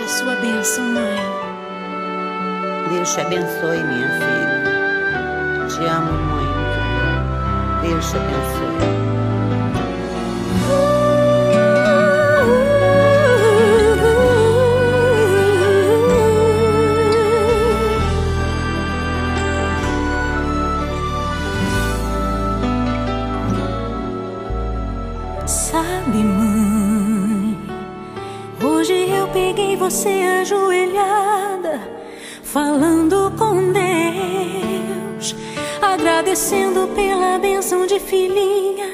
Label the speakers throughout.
Speaker 1: a sua bênção, mãe.
Speaker 2: Deus te abençoe, minha filha. Te amo muito. Deus te abençoe.
Speaker 3: Sabe, mãe, hoje eu peguei você ajoelhada, falando com Deus, agradecendo pela bênção de filhinha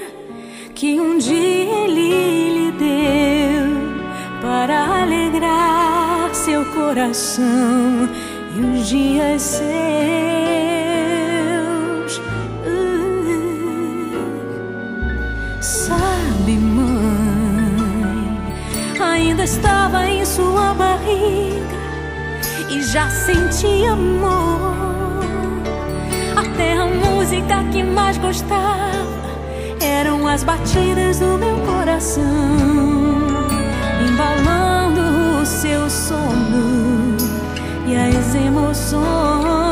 Speaker 3: que um dia Ele lhe deu, para alegrar seu coração e os dias seus. Sabe, mãe, ainda estava em sua barriga e já sentia amor. Até a música que mais gostava eram as batidas do meu coração, embalando o seu sono e as emoções.